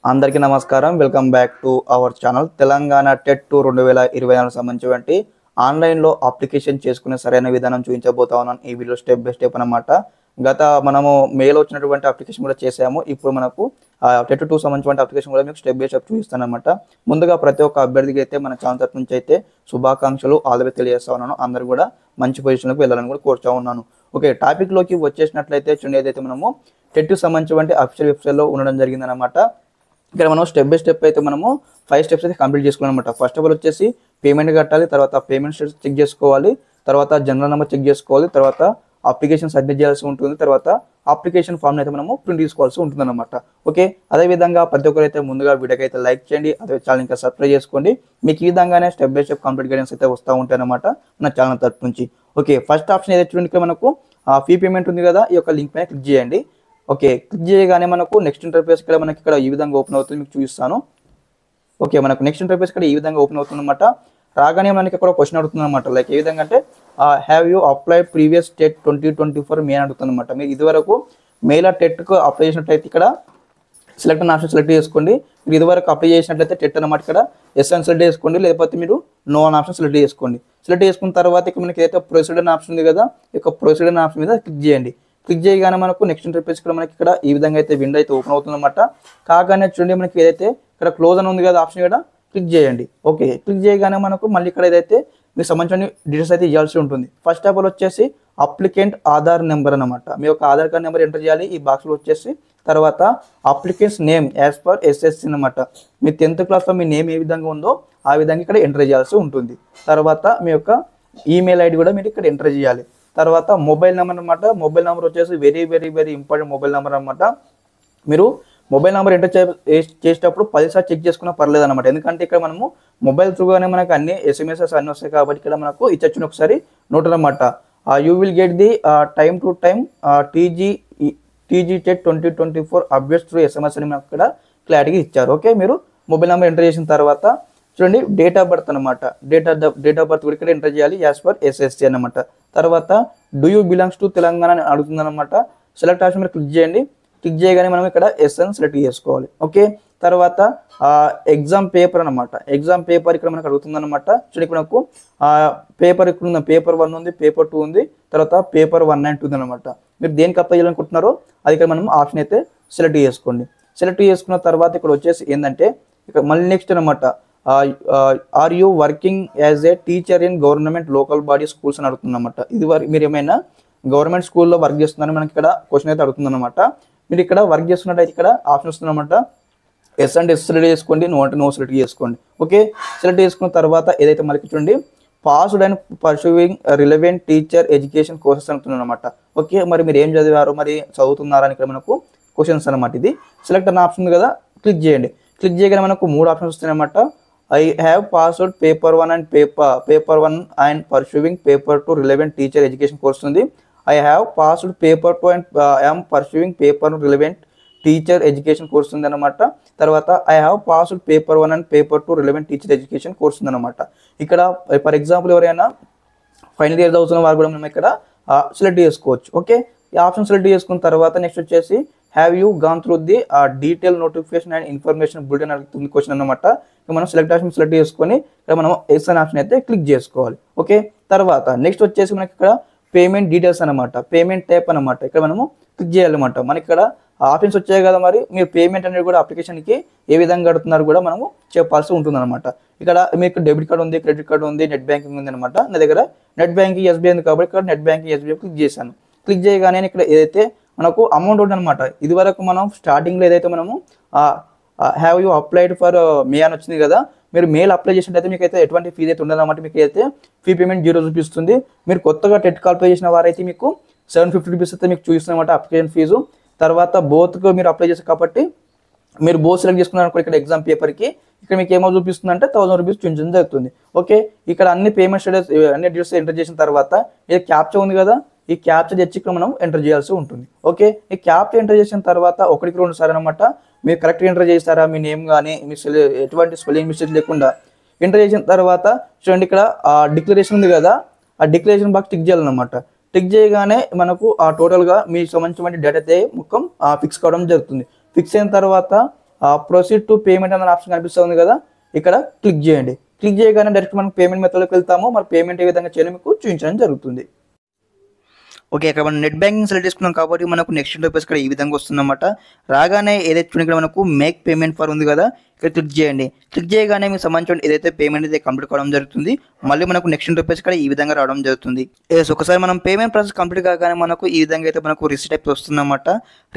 అందరికీ నమస్కారం. Welcome back to our channel. Telangana TET 2024 సంబంధించినటువంటి ఆన్లైన్లో అప్లికేషన్ చేసుకునే సరైన విధానం చూపించబోతా ఉన్నాను ఈ వీడియో స్టెప్ బై స్టెప్ అనమాట. మనము మెయిల్ వచ్చినటువంటి అప్లికేషన్ కూడా చేసాము. ఇప్పుడు మనకు టెట్ 2 సంబంధించిన అప్లికేషన్ కూడా మీకు స్టెప్ బై స్టెప్ చూపిస్తాను అనమాట. ముందుగా ప్రతి ఒక్క అభ్యర్థికి అయితే మన ఛానల్ తరఫు నుంచి అయితే శుభాకాంక్షలు ఆల్ ది వే తెలియజేస్తా ఉన్నాను. అందరూ కూడా మంచి పొజిషన్కి వెళ్ళాలని కూడా కోరుతా ఉన్నాను. ఓకే, టాపిక్లోకి వచ్చేసినట్లయితే చూడండి, ఏదైతే మనము టెట్ సంబంధించినటువంటి అఫీషియల్ వెబ్సైట్లో ఉండడం జరిగిందనమాట. ఇక్కడ మనం స్టెప్ బై స్టెప్ అయితే మనము 5 స్టెప్స్ అయితే కంప్లీట్ చేసుకోవాలి అనమాట. ఫస్ట్ ఆఫ్ ఆల్ వచ్చేసి పేమెంట్ కట్టాలి, తర్వాత పేమెంట్ స్టేటస్ చెక్ చేసుకోవాలి, తర్వాత జనరల్ నెంబర్ చెక్ చేసుకోవాలి, తర్వాత అప్లికేషన్ సబ్మిట్ చేయాల్సి ఉంటుంది, తర్వాత అప్లికేషన్ ఫామ్ అయితే మనము ప్రింట్ తీసుకోవాల్సి ఉంటుంది అనమాట. ఓకే, అదేవిధంగా ప్రతి ఒక్కరు అయితే ముందుగా వీడియోకి అయితే లైక్ చేయండి, అదే ఛానల్ ఇంకా సబ్స్క్రైబ్ చేసుకోండి. మీకు ఈ విధంగానే step by step complete guidance అయితే వస్తూ ఉంటాయి అనమాట మన ఛానల్ తరఫు నుంచి. ఓకే, ఫస్ట్ ఆప్షన్ ఏదైతే చూడండి, ఇక్కడ మనకు ఫీ పేమెంట్ ఉంది కదా, ఈ యొక్క లింక్ పైన క్లిక్ చేయండి. ఓకే, క్లిక్ చేయగానే మనకు నెక్స్ట్ ఇంటర్ఫేస్ ఇక్కడ మనకి ఇక్కడ ఈ విధంగా ఓపెన్ అవుతుంది, మీకు చూపిస్తాను. ఓకే, మనకు నెక్స్ట్ ఇంటర్ఫేస్ ఇక్కడ ఈ విధంగా ఓపెన్ అవుతుంది అనమాట. రాగానే మనకి ఇక్కడ క్వశ్చన్ అడుగుతుంది అనమాట. లైక్ ఏ విధంగా అంటే have you applied previous TET 2024 మే అని అడుగుతుంది అనమాట. మీరు ఇదివరకు మెయిల్ టెట్కు అప్లై చేసినట్లయితే ఇక్కడ సెలెక్ట్ అనే ఆప్షన్ సెలెక్ట్ చేసుకోండి. మీరు ఇదివరకు అప్లై చేసినట్లయితే టెట్ అనమాట, ఇక్కడ ఎస్ అని సెలెక్ట్ చేసుకోండి, లేకపోతే మీరు నో అనే ఆప్షన్ సెలెక్ట్ చేసుకోండి. సెలెక్ట్ చేసుకున్న తర్వాత ఇక్కడ మనకి ఏదైతే ప్రొసీడర్ అనే ఆప్షన్ ఉంది కదా, ఈ యొక్క ప్రొసీడర్ అనే ఆప్షన్ మీద క్లిక్ చేయండి. క్లిక్ చేయగానే మనకు నెక్స్ట్ ఇంటర్ఫేస్ ఇక్కడ మనకి ఇక్కడ ఈ విధంగా అయితే విండో అయితే ఓపెన్ అవుతుంది అనమాట. కాగానే చూడండి, మనకి ఏదైతే ఇక్కడ క్లోజ్ అని ఉంది కదా ఆప్షన్, ఇక్కడ క్లిక్ చేయండి. ఓకే, క్లిక్ చేయగానే మనకు మళ్ళీ ఇక్కడ ఏదైతే మీకు సంబంధించిన డీటెయిల్స్ అయితే ఇవ్వాల్సి ఉంటుంది. ఫస్ట్ ఆఫ్ ఆల్ వచ్చేసి అప్లికెంట్ ఆధార్ నెంబర్ అనమాట. మీ యొక్క ఆధార్ కార్డ్ నెంబర్ ఎంటర్ చేయాలి ఈ బాక్స్లో వచ్చేసి. తర్వాత applicants name as per SSC అనమాట. మీ 10th క్లాస్లో మీ నేమ్ ఏ విధంగా ఉందో ఆ విధంగా ఇక్కడ ఎంటర్ చేయాల్సి ఉంటుంది. తర్వాత మీ యొక్క ఈమెయిల్ ఐడి కూడా మీరు ఇక్కడ ఎంటర్ చేయాలి. తర్వాత మొబైల్ నెంబర్ అనమాట. మొబైల్ నెంబర్ వచ్చేసి very very very important mobile number అనమాట. మీరు మొబైల్ నెంబర్ ఎంటర్ చేసేటప్పుడు 10 సార్లు చెక్ చేసుకున్నా పర్లేదు అనమాట. ఎందుకంటే ఇక్కడ మనము మొబైల్ త్రూగానే మనకు అన్ని ఎస్ఎంఎస్ఎస్ అన్నీ వస్తాయి కాబట్టి ఇక్కడ మనకు ఇచ్చొచ్చిన ఒకసారి నోట్ అనమాట. You will get the time to time TG TET 2024 updates through SMS అని మనకు ఇక్కడ క్లారిటీగా ఇచ్చారు. ఓకే, మీరు మొబైల్ నెంబర్ ఎంటర్ చేసిన తర్వాత చూడండి డేట్ ఆఫ్ బర్త్ అనమాట. డేట్ ఆఫ్ బర్త్ కూడా ఇక్కడ ఎంటర్ చేయాలి యాజ్ పర్ ఎస్ఎస్సి అనమాట. తర్వాత do you belongs to Telangana అని అడుగుతుంది అనమాట. సెలెక్ట్ ఆప్షన్ మీరు క్లిక్ చేయండి. క్లిక్ చేయగానే మనం ఇక్కడ ఎస్ అని సెలెక్ట్ చేసుకోవాలి. ఓకే, తర్వాత ఎగ్జామ్ పేపర్ అనమాట. ఎగ్జామ్ పేపర్ ఇక్కడ మనకు అడుగుతుంది అనమాట. చూడండి, ఇక్కడ మనకు పేపర్ ఇక్కడ ఉంది, పేపర్ 1 ఉంది, పేపర్ 2 ఉంది, తర్వాత పేపర్ 1 అండ్ 2 ఉంది అనమాట. మీరు దేనికి అప్లై చేయాలనుకుంటున్నారో అది ఇక్కడ మనం ఆప్షన్ అయితే సెలెక్ట్ చేసుకోండి. సెలెక్ట్ చేసుకున్న తర్వాత ఇక్కడ వచ్చేసి ఏంటంటే ఇక్కడ మళ్ళీ నెక్స్ట్ అనమాట, are you working as a teacher in government local body schools అని అడుగుతుంది అనమాట. ఇది మీరు ఏమైనా గవర్నమెంట్ స్కూల్లో వర్క్ చేస్తున్నారని మనకి ఇక్కడ క్వశ్చన్ అయితే అడుగుతుంది అనమాట. మీరు ఇక్కడ వర్క్ చేస్తున్నట్టయితే ఇక్కడ ఆప్షన్ వస్తుంది అనమాట. ఎస్ అంటే ఎస్ సెలెక్ట్ చేసుకోండి, నో అంటే నో సెలెక్ట్ చేసుకోండి. ఓకే, సెలెక్ట్ చేసుకున్న తర్వాత ఏదైతే మనకి చూడండి passed and pursuing relevant teacher education courses అంటున్నాను అనమాట. ఓకే, మరి మీరు ఏం చదివారు, మరి చదువుతున్నారని ఇక్కడ మనకు క్వశ్చన్స్ అనమాట. ఇది సెలెక్ట్ అన్న ఆప్షన్ ఉంది కదా, క్లిక్ చేయండి. క్లిక్ చేయగానే మనకు 3 ఆప్షన్స్ వస్తాయి అనమాట. I have passed paper 1 and paper 1 and pursuing paper 2 relevant teacher education course ఉంది. I have passed paper 2 and I'm pursuing paper relevant teacher education course ఉంది అనమాట. తర్వాత I have passed paper 1 and paper 2 relevant teacher education course ఉంది అనమాట. ఇక్కడ for example ఎవరైనా final year చదువుతున్న వారు కూడా మనం ఇక్కడ సెలెక్ట్ చేసుకోవచ్చు. ఓకే, ఈ ఆప్షన్ సెలెక్ట్ చేసుకున్న తర్వాత నెక్స్ట్ వచ్చేసి have you gone through the detail notification and information bulletin అడుగుతుంది క్వశ్చన్ అనమాట. మనం సెలెక్ట్ ఆప్షన్ సెలెక్ట్ చేసుకొని ఇక్కడ మనం ఎస్ అనే ఆప్షన్ అయితే క్లిక్ చేసుకోవాలి. ఓకే, తర్వాత నెక్స్ట్ వచ్చేసి మనకి ఇక్కడ పేమెంట్ డీటెయిల్స్ అనమాట, పేమెంట్ టైప్ అనమాట. ఇక్కడ మనము క్లిక్ చేయాలన్నమాట. మనకి ఇక్కడ ఆప్షన్స్ వచ్చాయి కదా, మరి మీరు పేమెంట్ అనేది కూడా అప్లికేషన్కి ఏ విధంగా కడుతున్నారు కూడా మనము చెప్పాల్సి ఉంటుంది అనమాట. ఇక్కడ మీకు డెబిట్ కార్డ్ ఉంది, క్రెడిట్ కార్డ్ ఉంది, నెట్ బ్యాంకింగ్ ఉంది అనమాట. నా దగ్గర నెట్ బ్యాంకింగ్ ఎస్బీఐ ఉంది కాబట్టి ఇక్కడ నెట్ బ్యాంకింగ్ ఎస్బీఐ క్లిక్ చేశాను. క్లిక్ చేయగానే ఇక్కడ ఏదైతే మనకు అమౌంట్ ఉంది అనమాట. ఇది వరకు మనం స్టార్టింగ్లో ఏదైతే మనము హ్యావ్ యూ అప్లైడ్ ఫర్ మే అని వచ్చింది కదా, మీరు మెయిల్ అప్లై చేసినట్టయితే మీకు అయితే ఎటువంటి ఫీజు అయితే ఉండదన్నమాట. మీకు అయితే ఫీ పేమెంట్ 0 చూపిస్తుంది. మీరు కొత్తగా టెట్ అప్లై చేసిన వారైతే మీకు 750 రూపీస్ అయితే మీకు చూపిస్తుందన్నమాట అప్లికేషన్ ఫీజు. తర్వాత బోత్కు మీరు అప్లై చేస్తారు కాబట్టి మీరు బోత్ సెలెక్ట్ చేసుకున్నారు ఇక్కడ ఎగ్జామ్ పేపర్కి ఇక్కడ మీకు ఏమో చూపిస్తుంది అంటే 1000 రూపీస్ చూపించడం జరుగుతుంది. ఓకే, ఇక్కడ అన్ని పేమెంట్ స్టేటస్ అన్ని డీటెయిల్స్ ఎంటర్ చేసిన తర్వాత ఇది క్యాప్చా ఉంది కదా, ఈ క్యాప్చా తెచ్చి ఇక్కడ మనం ఎంటర్ చేయాల్సి ఉంటుంది. ఓకే, ఈ క్యాప్చా ఎంటర్ చేసిన తర్వాత 1కి 2 సార్లు అనమాట మీరు కరెక్ట్గా ఎంటర్ చేస్తారా, మీ నేమ్ కానీ మీ ఎటువంటి స్పెల్లింగ్ మిస్టేక్ లేకుండా ఎంటర్ చేసిన తర్వాత చూడండి ఇక్కడ డిక్లరేషన్ ఉంది కదా, ఆ డిక్లరేషన్ బాక్స్ టిక్ చేయాలన్నమాట. టిక్ చేయగానే మనకు టోటల్గా మీకు సంబంధించిన డేటా అయితే మొత్తం ఫిక్స్ కావడం జరుగుతుంది. ఫిక్స్ అయిన తర్వాత ప్రొసీడ్ టు పేమెంట్ అనే ఆప్షన్ కనిపిస్తుంది కదా, ఇక్కడ క్లిక్ చేయండి. క్లిక్ చేయగానే డైరెక్ట్ మనం పేమెంట్ మెథడ్లోకి వెళ్తాము. మరి పేమెంట్ ఏ విధంగా చేయాలో మీకు చూపించడం జరుగుతుంది. ఓకే, ఇక్కడ మనం నెట్ బ్యాంకింగ్ సెలెక్ట్ చేసుకున్నాం కాబట్టి మనకు నెక్స్ట్ ఇంటర్ఫేస్ ఇక్కడ ఈ విధంగా వస్తుందన్నమాట. రాగానే ఏదైతే చూడండి ఇక్కడ మనకు మేక్ పేమెంట్ ఫర్ ఉంది కదా, ఇక్కడ క్లిక్ చేయండి. క్లిక్ చేయగానే మీకు సంబంధించిన ఏదైతే పేమెంట్ అయితే కంప్లీట్ కావడం జరుగుతుంది. మళ్ళీ మనకు నెక్స్ట్ ఇంటర్ఫేస్ ఇక్కడ ఈ విధంగా రావడం జరుగుతుంది. ఒకసారి మనం పేమెంట్ ప్రాసెస్ కంప్లీట్ కాగానే మనకు ఈ విధంగా అయితే మనకు రిసిప్ట్ అయితే వస్తుందన్నమాట.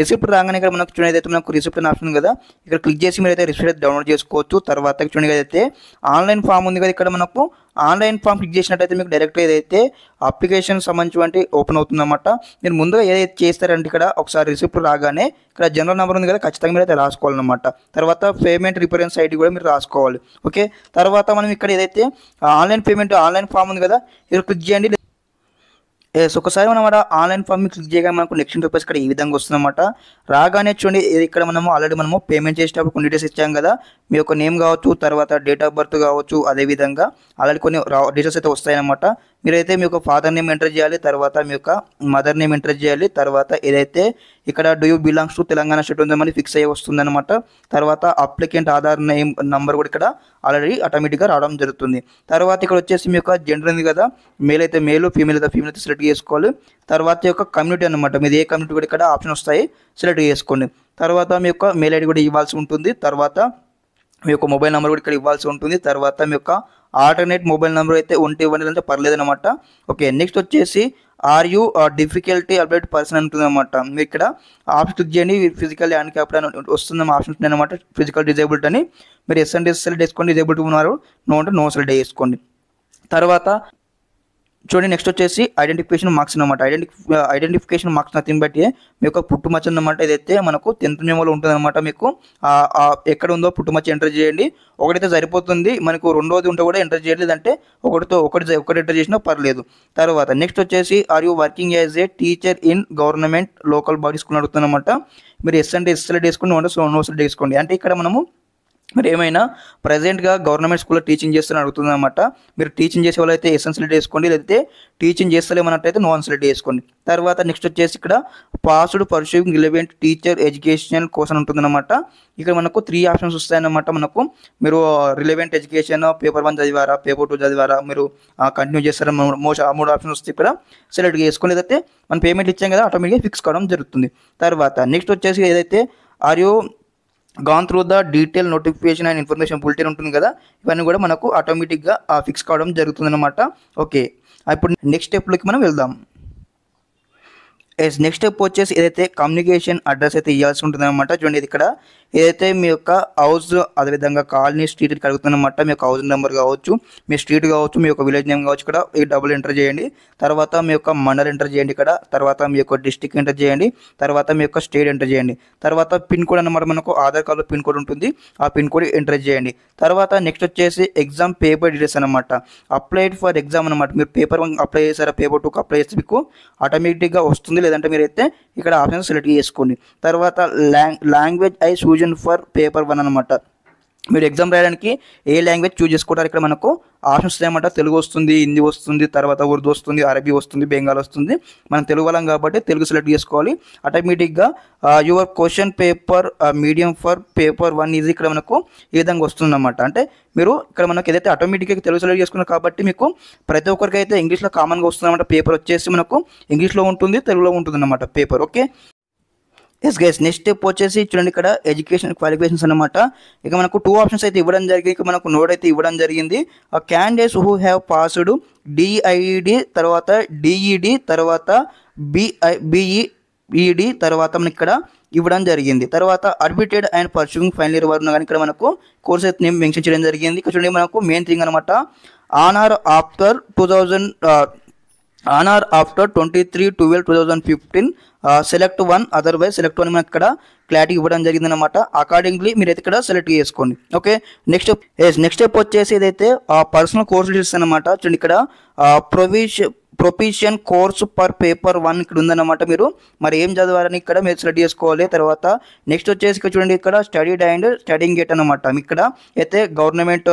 రిసిప్ట్ రాగానే ఇక్కడ మనకు చూడండి అయితే మనకు రిసిప్ట్ అని ఆప్షన్ ఉంది కదా, ఇక్కడ క్లిక్ చేసి మీరు అయితే రిసిప్ట్ అయితే డౌన్లోడ్ చేసుకోవచ్చు. తర్వాత చూడండి అయితే ఆన్లైన్ ఫామ్ ఉంది కదా, ఇక్కడ మనకు ఆన్లైన్ ఫామ్ క్లిక్ చేసినట్టయితే మీకు డైరెక్ట్ ఏదైతే అప్లికేషన్ సంబంధించి ఓపెన్ అవుతుందన్నమాట. మీరు ముందుగా ఏదైతే చేస్తారంటే ఇక్కడ ఒకసారి రిసిప్ట్ రాగానే ఇక్కడ జనరల్ నెంబర్ ఉంది కదా, ఖచ్చితంగా మీరు అయితే రాసుకోవాలన్నమాట. తర్వాత పేమెంట్ రిఫరెన్స్ ఐడి కూడా మీరు రాసుకోవాలి. ఓకే, తర్వాత మనం ఇక్కడ ఏదైతే ఆన్లైన్ పేమెంట్ ఆన్లైన్ ఫామ్ ఉంది కదా, ఇక్కడ క్లిక్ చేయండి. ఒకసారి మనం ఆన్లైన్ ఫామ్ క్లిక్ చేయగానే మనకు నెక్స్ట్ ఇంటర్ఫేస్ ఇక్కడ ఈ విధంగా వస్తుందన్నమాట. రాగానే చూడండి ఇక్కడ మనము ఆల్రెడీ పేమెంట్ చేసేటప్పుడు కొన్ని డీటెయిల్స్ ఇచ్చాం కదా, మీ యొక్క నేమ్ కావచ్చు, తర్వాత డేట్ ఆఫ్ బర్త్ కావచ్చు, అదేవిధంగా ఆల్రెడీ కొన్ని డీటెయిల్స్ అయితే వస్తాయన్నమాట. మీరైతే మీ యొక్క ఫాదర్ నేమ్ ఎంటర్ చేయాలి, తర్వాత మీ యొక్క మదర్ నేమ్ ఎంటర్ చేయాలి. తర్వాత ఏదైతే ఇక్కడ do you belongs to Telangana state ఉందో మళ్ళీ ఫిక్స్ అయ్యి వస్తుందన్నమాట. తర్వాత అప్లికెంట్ ఆధార్ నేమ్ నంబర్ కూడా ఇక్కడ ఆల్రెడీ ఆటోమేటిక్గా రావడం జరుగుతుంది. తర్వాత ఇక్కడ వచ్చేసి మీ యొక్క జెండర్ ఉంది కదా, మేల్ అయితే మేలు, ఫీమేల్ అయితే ఫీమేల్ అయితే సెలెక్ట్ చేసుకోవాలి. తర్వాత యొక్క కమ్యూనిటీ అనమాట, మీది ఏ కమ్యూనిటీ కూడా ఇక్కడ ఆప్షన్ వస్తాయి, సెలెక్ట్ చేసుకోండి. తర్వాత మీ యొక్క మెయిల్ ఐడి కూడా ఇవ్వాల్సి ఉంటుంది. తర్వాత మీ యొక్క మొబైల్ నెంబర్ కూడా ఇక్కడ ఇవ్వాల్సి ఉంటుంది. తర్వాత మీ యొక్క ఆల్టర్నేట్ మొబైల్ నెంబర్ అయితే ఇవ్వండి అంటే పర్లేదు అనమాట. ఓకే, నెక్స్ట్ వచ్చేసి are you differently abled person ఉంటుంది అనమాట. మీరు ఇక్కడ ఆప్షన్ క్లిక్ చేయండి. ఫిజికల్ హ్యాండిక్యాప్డ్ అని వస్తుంది ఆప్షన్ ఉంటుంది అనమాట. ఫిజికల్ డిజేబుల్డ్ అని మీరు ఎస్ అండ్ ఎస్ సెలెక్ట్ చేసుకోండి. డిజేబుల్డ్ ఉన్నారు, నో అంటే నో సెలెక్ట్ చేసుకోండి. తర్వాత చూడండి నెక్స్ట్ వచ్చేసి ఐడెంటిఫికేషన్ మార్క్స్ అనమాట. ఐడెంటిఫికేషన్ మార్క్స్ నథింగ్ బట్ మీ యొక్క పుట్టుమచ్చ అన్నమాట. ఏదైతే మనకు 10th మెమోలో ఉంటుంది అనమాట. మీకు ఎక్కడ ఉందో పుట్టుమచ్చ ఎంటర్ చేయండి. ఒకటైతే సరిపోతుంది, మనకు రెండోది ఉంటే కూడా ఎంటర్ చేయాలి, లేదంటే ఒకటి ఎంటర్ చేసినా పర్లేదు. తర్వాత నెక్స్ట్ వచ్చేసి are you working as a teacher in government local body school అడుగుతుంది అనమాట. మీరు ఎస్ అంటే ఎస్ సెలెక్ట్ చేసుకోండి, నో అంటే నో సెలెక్ట్ చేసుకోండి. అంటే ఇక్కడ మనము మీరు ఏమైనా ప్రజెంట్గా గవర్నమెంట్ స్కూల్లో టీచింగ్ చేస్తూనే అడుగుతుంది అనమాట. మీరు టీచింగ్ చేసే వాళ్ళు అయితే ఎస్ఎన్ సెలెక్ట్ చేసుకోండి, లేకపోతే టీచింగ్ చేస్తలేమన్నట్టయితే నోన్ సెలెక్ట్ చేసుకోండి. తర్వాత నెక్స్ట్ వచ్చేసి ఇక్కడ passed pursuing relevant teacher education course అని ఉంటుందన్నమాట. ఇక్కడ మనకు 3 ఆప్షన్స్ వస్తాయన్నమాట. మనకు మీరు రిలవెంట్ ఎడ్యుకేషన్ పేపర్ 1 చదివారా, పేపర్ 2 చదివారా, మీరు కంటిన్యూ చేస్తారా, 3 ఆప్షన్స్ వస్తే ఇక్కడ సెలెక్ట్ చేసుకోండి. లేకపోతే మనం పేమెంట్ ఇచ్చాం కదా, ఆటోమేటిక్గా ఫిక్స్ కావడం జరుగుతుంది. తర్వాత నెక్స్ట్ వచ్చేసి ఏదైతే are you gone through the detail notification and information bulletin ఉంటుంది కదా, ఇవన్నీ కూడా మనకు ఆటోమేటిక్గా ఫిక్స్ కావడం జరుగుతుంది అనమాట. ఓకే, ఇప్పుడు నెక్స్ట్ స్టెప్లోకి మనం వెళ్దాం. నెక్స్ట్ స్టెప్ వచ్చేసి ఏదైతే కమ్యూనికేషన్ అడ్రస్ అయితే ఇవ్వాల్సి ఉంటుంది అనమాట. చూడండి ఇక్కడ ఏదైతే మీ యొక్క హౌస్, అదేవిధంగా కాలనీ, స్ట్రీట్ అడుగుతుందన్నమాట. మీ యొక్క హౌస్ నెంబర్ కావచ్చు, మీ స్ట్రీట్ కావచ్చు, మీ యొక్క విలేజ్ నేమ్ కావచ్చు, ఇక్కడ ఈ డబుల్ ఎంటర్ చేయండి. తర్వాత మీ యొక్క మండల్ ఎంటర్ చేయండి ఇక్కడ. తర్వాత మీ యొక్క డిస్ట్రిక్ట్ ఎంటర్ చేయండి. తర్వాత మీ యొక్క స్టేట్ ఎంటర్ చేయండి. తర్వాత పిన్ కోడ్ అన్నమాట, మనకు ఆధార్ కార్డులో పిన్ కోడ్ ఉంటుంది, ఆ పిన్ కోడ్ ఎంటర్ చేయండి. తర్వాత నెక్స్ట్ వచ్చేసి ఎగ్జామ్ పేపర్ డీటెయిల్స్ అనమాట. అప్లైడ్ ఫర్ ఎగ్జామ్ అనమాట. మీరు పేపర్ 1 అప్లై చేశారా, పేపర్ 2 అప్లై చేస్తే మీకు ఆటోమేటిక్గా వస్తుంది, లేదంటే మీరైతే ఇక్కడ ఆప్షన్ సెలెక్ట్ చేసుకోండి. తర్వాత language I chosen for paper 1 అనమాట. మీరు ఎగ్జామ్ రాయడానికి ఏ లాంగ్వేజ్ చూజ్ చేసుకుంటారు, ఇక్కడ మనకు ఆప్షన్స్ ఏమంట. తెలుగు వస్తుంది, హిందీ వస్తుంది, తర్వాత ఉర్దూ వస్తుంది, అరబీ వస్తుంది, బెంగాల్ వస్తుంది. మనం తెలుగు వాళ్ళం కాబట్టి తెలుగు సెలెక్ట్ చేసుకోవాలి. ఆటోమేటిక్గా your question paper medium for paper 1 easy ఇక్కడ మనకు ఈ విధంగా వస్తుంది అన్నమాట. అంటే మీరు ఇక్కడ మనకు ఏదైతే ఆటోమేటిక్గా తెలుగు సెలెక్ట్ చేసుకున్నారు కాబట్టి మీకు ప్రతి ఒక్కరికి అయితే ఇంగ్లీష్లో కామన్గా వస్తుంది అన్నమాట. పేపర్ వచ్చేసి మనకు ఇంగ్లీష్లో ఉంటుంది, తెలుగులో ఉంటుంది అన్నమాట paper. Okay, yes guys, next step వచ్చేసి చూడండి ఇక్కడ ఎడ్యుకేషన్ క్వాలిఫికేషన్స్ అనమాట. ఇక మనకు 2 ఆప్షన్స్ అయితే ఇవ్వడం జరిగింది. ఇక మనకు నోట్ అయితే ఇవ్వడం జరిగింది. Candidates who have passed DID, తర్వాత డిఈడి, తర్వాత బిఈడి, తర్వాత మనకి ఇక్కడ ఇవ్వడం జరిగింది. తర్వాత admitted and pursuing final year వరకు కానీ ఇక్కడ మనకు కోర్స్ అయితే నేమ్ మెన్షన్ చేయడం జరిగింది. ఇక్కడ చూడండి మనకు మెయిన్ థింగ్ అనమాట. On or after 23/12/2015 select 1 otherwise select 1 మనకి ఇక్కడ క్లారిటీ ఇవ్వడం జరిగింది అనమాట. అకార్డింగ్లీ మీరు అయితే ఇక్కడ సెలెక్ట్ చేసుకోండి. ఓకే, నెక్స్ట్ స్టెప్ వచ్చేసి ఏదైతే పర్సనల్ కోర్స్ డీటెయిల్స్ అనమాట. చూడండి ఇక్కడ ప్రొఫిషియన్ కోర్స్ పర్ పేపర్ 1 ఇక్కడ ఉందన్నమాట. మీరు మరి ఏం చదవాలని ఇక్కడ మీరు సెలెక్ట్ చేసుకోవాలి. తర్వాత నెక్స్ట్ వచ్చేసి ఇక్కడ చూడండి, ఇక్కడ స్టడీడ్ అండ్ స్టడింగ్ గేట్ అనమాట. ఇక్కడ అయితే గవర్నమెంట్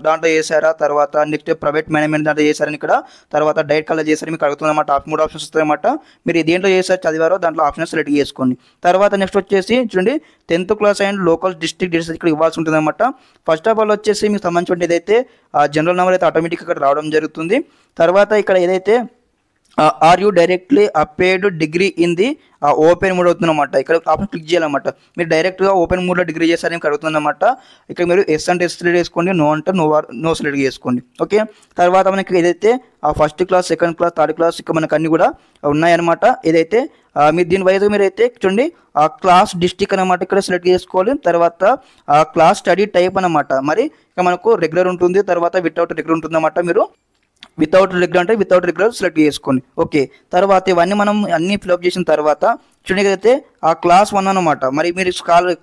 దాంట్లో చేశారా, తర్వాత నెక్స్ట్ ప్రైవేట్ మేనేజ్మెంట్ దాంట్లో చేశారని ఇక్కడ, తర్వాత డైరెక్ట్ కాలేజ్ చేశారని మీకు అడుగుతుందన్నమాట. 3 ఆప్షన్స్ వస్తాయన్నమాట. మీరు దేంట్లో చేశారు చదివారో దాంట్లో ఆప్షన్ సెలెక్ట్ చేసుకోండి. తర్వాత నెక్స్ట్ వచ్చేసి చూడండి 10th class and local district details ఇక్కడ ఇవ్వాల్సి ఉంటుంది అనమాట. ఫస్ట్ ఆఫ్ ఆల్ వచ్చేసి మీకు సంబంధించిన ఏదైతే జనరల్ నెంబర్ అయితే ఆటోమేటిక్గా ఇక్కడ రావడం జరుగుతుంది. తర్వాత ఇక్కడ ఏదైతే are you directly applied degree in the open mode అవుతుందన్నమాట. ఇక్కడ ఆప్షన్ క్లిక్ చేయాలన్నమాట. మీరు డైరెక్ట్గా ఓపెన్ మోడ్లో డిగ్రీ చేస్తారని మీకు అడుగుతుందన్నమాట. ఇక్కడ మీరు ఎస్ అంటే ఎస్ సెలెక్ట్ చేసుకోండి, నో అంటే నో సెలెక్ట్ చేసుకోండి. ఓకే, తర్వాత మనకి ఏదైతే first class, second class, third class ఇక్కడ మనకు అన్ని కూడా ఉన్నాయన్నమాట. ఏదైతే మీరు దీని వైజ్ మీరు అయితే చూడండి క్లాస్ డిస్ట్రిక్ట్ అనమాట ఇక్కడ సెలెక్ట్ చేసుకోవాలి. తర్వాత క్లాస్ స్టడీ టైప్ అనమాట. మరి ఇక మనకు రెగ్యులర్ ఉంటుంది, తర్వాత వితౌట్ రెగ్యులర్ ఉంటుంది అన్నమాట. మీరు వితౌట్ రెగ్యులర్ అంటే వితౌట్ రెగ్యులర్ సెలెక్ట్ చేసుకోండి. ఓకే, తర్వాత ఇవన్నీ మనం అన్నీ ఫిల్అప్ చేసిన తర్వాత చూడండి అయితే క్లాస్ 1 అనమాట. మరి మీరు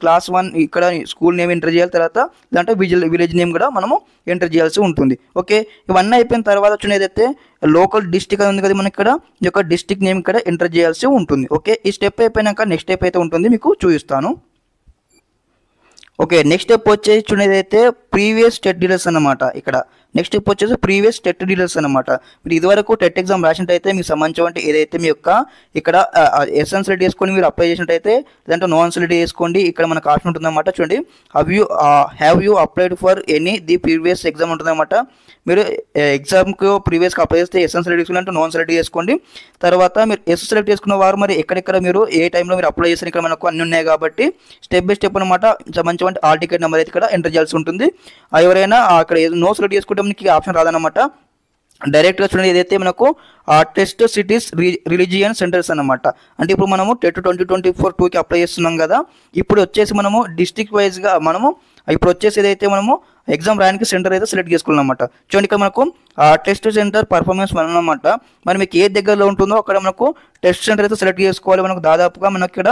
క్లాస్ 1 ఇక్కడ స్కూల్ నేమ్ ఎంటర్ చేయాలి. తర్వాత దాంట్లో విలేజ్ నేమ్ కూడా మనము ఎంటర్ చేయాల్సి ఉంటుంది. ఓకే, ఇవన్నీ అయిపోయిన తర్వాత చూడండి అయితే లోకల్ డిస్ట్రిక్ట్ ఉంది కదా, మనకి ఇక్కడ ఈ యొక్క డిస్ట్రిక్ట్ నేమ్ ఇక్కడ ఎంటర్ చేయాల్సి ఉంటుంది. ఓకే, ఈ స్టెప్ అయిపోయినాక నెక్స్ట్ స్టెప్ అయితే ఉంటుంది, మీకు చూపిస్తాను. ఓకే, నెక్స్ట్ స్టెప్ వచ్చేసి చూడండి అయితే ప్రీవియస్ స్టేట్ డీటెయిల్స్ అన్నమాట. ఇక్కడ నెక్స్ట్ స్టెప్ వచ్చేసి ప్రీవియస్ టెట్ డీటెయిల్స్ అనమాట. మీరు ఇదివరకు టెట్ ఎగ్జామ్ రాసినట్టయితే మీకు సంబంధించి ఏదైతే మీ యొక్క ఇక్కడ ఎస్ఎన్ సెలెక్ట్ చేసుకొని మీరు అప్లై చేసినట్టయితే, లేదంటే నో సెలెక్ట్ చేసుకోండి. ఇక్కడ మనకు ఆప్షన్ ఉంటుందన్నమాట. చూడండి have you applied for any the previous exam ఉంటుందన్నమాట. మీరు ఎగ్జామ్కి ప్రీవియస్గా అప్లై చేస్తే ఎస్ఎన్ సెలెక్ట్ చేసుకుని అంటే నోన్ సెలెక్ట్ చేసుకోండి. తర్వాత మీరు ఎస్ సెలెక్ట్ చేసుకున్న వారు మరి ఎక్కడెక్కడ మీరు ఏ టైంలో మీరు అప్లై చేస్తారు ఇక్కడ మనకు అన్ని ఉన్నాయి కాబట్టి స్టెప్ బై స్టెప్ అనమాట. సంబంధించిన ఆల్ టికెట్ నెంబర్ అయితే ఇక్కడ ఎంటర్ చేయాల్సి ఉంటుంది. ఎవరైనా అక్కడ నో సెలెక్ట్ చేసుకుంటే మనకి ఆప్షన్ రాదన్నమాట. డైరెక్ట్గా చూడండి ఏదైతే మనకు టెస్ట్ సిటీస్ రిలీజియన్ సెంటర్స్ అనమాట. అంటే ఇప్పుడు మనము టెట్ 2024-2కి అప్లై చేస్తున్నాం కదా, ఇప్పుడు వచ్చేసి మనము డిస్ట్రిక్ట్ వైజ్గా మనము ఇప్పుడు వచ్చేసి ఏదైతే మనము ఎగ్జామ్ రాయడానికి సెంటర్ అయితే సెలెక్ట్ చేసుకోవాలి అనమాట. చూడండి ఇక్కడ మనకు టెస్ట్ సెంటర్ పర్ఫార్మెన్స్ 1 అనమాట. మరి మీకు ఏ దగ్గరలో ఉంటుందో అక్కడ మనకు టెస్ట్ సెంటర్ అయితే సెలెక్ట్ చేసుకోవాలి. మనకు దాదాపుగా మనకి ఇక్కడ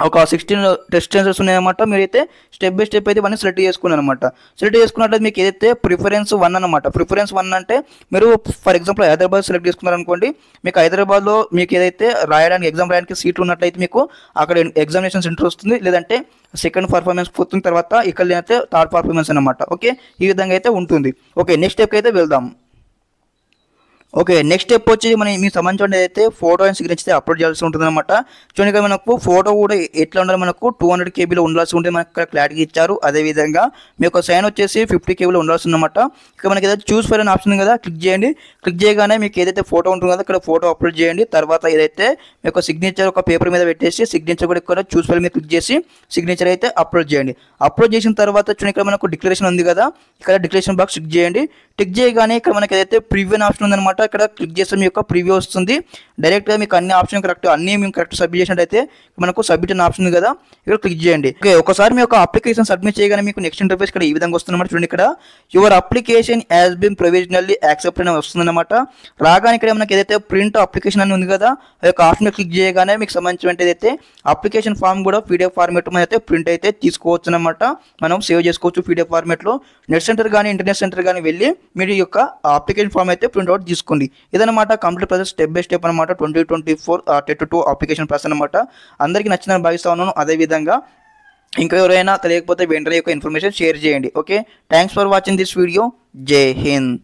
ఒక 16 టెస్ట్ సెంటర్స్ ఉన్నాయన్నమాట. మీరైతే స్టెప్ బై స్టెప్ అయితే ఇవన్నీ సెలెక్ట్ చేసుకున్నారు అనమాట. సెలెక్ట్ చేసుకున్నట్లయితే మీకు ఏదైతే ప్రిఫరెన్స్ 1 అనమాట. ప్రిఫరెన్స్ 1 అంటే మీరు ఫర్ ఎగ్జాంపుల్ హైదరాబాద్ సెలెక్ట్ చేసుకున్నారు అనుకోండి, మీకు హైదరాబాద్లో మీకు ఏదైతే రాయడానికి ఎగ్జామ్ రాయడానికి సీట్లు ఉన్నట్లయితే మీకు అక్కడ ఎగ్జామినేషన్ సెంటర్ వస్తుంది, లేదంటే సెకండ్ పర్ఫార్మెన్స్ పోతుంది, తర్వాత ఇక్కడ అయితే థర్డ్ పర్ఫార్మెన్స్ అనమాట. ఓకే, ఈ విధంగా అయితే ఉంటుంది. ఓకే, నెక్స్ట్ స్టెప్కి అయితే వెళ్దాం. ఓకే, నెక్స్ట్ స్టెప్ వచ్చి మనం మీకు సంబంధించిన అయితే ఫోటో అండ్ సిగ్నేచర్ అయితే అప్లోడ్ చేయాల్సి ఉంటుంది అనమాట. చూడండి మనకు ఫోటో కూడా ఎట్లా ఉండాలి, మనకు 200 KB ఉండాల్సి ఉంటుంది, మనకు ఇక్కడ క్లారిటీ ఇచ్చారు. అదేవిధంగా మీ యొక్క సైన్ వచ్చేసి 50 KB ఉండాల్సి ఉందన్నమాట. ఇక్కడ మనకి ఏదైతే చూస్ ఫైల్ అనే ఆప్షన్ ఉంది కదా, క్లిక్ చేయండి. క్లిక్ చేయగానే మీకు ఏదైతే ఫోటో ఉంటుంది కదా ఇక్కడ ఫోటో అప్లోడ్ చేయండి. తర్వాత ఏదైతే మీ యొక్క సిగ్నేచర్ ఒక పేపర్ మీద పెట్టేసి సిగ్నేచర్ కూడా ఇక్కడ చూస్ ఫైల్ మీద క్లిక్ చేసి సిగ్నేచర్ అయితే అప్లోడ్ చేయండి. అప్లోడ్ చేసిన తర్వాత చూడండి ఇక్కడ మనకు డిక్లరేషన్ ఉంది కదా, ఇక్కడ డిక్లరేషన్ బాక్స్ క్లిక్ చేయండి. క్లిక్ చేయగానే ఇక్కడ మనకి ఏదైతే ప్రివ్యూ ఆప్షన్ ఉందన్నమాట, ఇక్కడ క్లిక్ చేస్తే మీ యొక్క ప్రివ్యూ వస్తుంది. డైరెక్ట్గా మీకు అన్ని ఆప్షన్ కరెక్ట్ అన్నీ మేము కరెక్ట్ సబ్మిట్ చేసినట్టయితే మనకు సబ్మిట్ అనే ఆప్షన్ ఉంది కదా, ఇక్కడ క్లిక్ చేయండి. ఓకే, ఒకసారి మీ యొక్క అప్లికేషన్ సబ్మిట్ చేయగానే మీకు నెక్స్ట్ ఇంటర్ఫేస్ ఇక్కడ ఈ విధంగా వస్తుందన్నమాట. చూడండి ఇక్కడ your application has been provisionally accepted అని వస్తుందన్నమాట. రాగానే ఇక్కడ మనకి ఏదైతే ప్రింట్ అప్లికేషన్ అని ఉంది కదా, ఆ యొక్క ఆప్షన్ క్లిక్ చేయగానే మీకు సంబంధించిన ఏదైతే అప్లికేషన్ ఫామ్ కూడా PDF ఫార్మేట్ మీద అయితే ప్రింట్ అయితే తీసుకోవచ్చు అనమాట. మనం సేవ్ చేసుకోవచ్చు PDF ఫార్మేట్లో. నెట్ సెంటర్ కానీ ఇంటర్నెట్ సెంటర్ కానీ వెళ్ళి మీరు యొక్క అప్లికేషన్ ఫామ్ అయితే ప్రింట్అవుట్ తీసుకోండి. ఇదనమాట complete process step by step అనమాట 2024 టెట్ 2 అప్లికేషన్ ప్రాసెస్ అనమాట. అందరికీ నచ్చిందని భావిస్తా ఉన్నాను. అదేవిధంగా ఇంకా ఎవరైనా తెలియకపోతే వెంటనే యొక్క ఇన్ఫర్మేషన్ షేర్ చేయండి. Okay, thanks for watching this video. జై హింద్.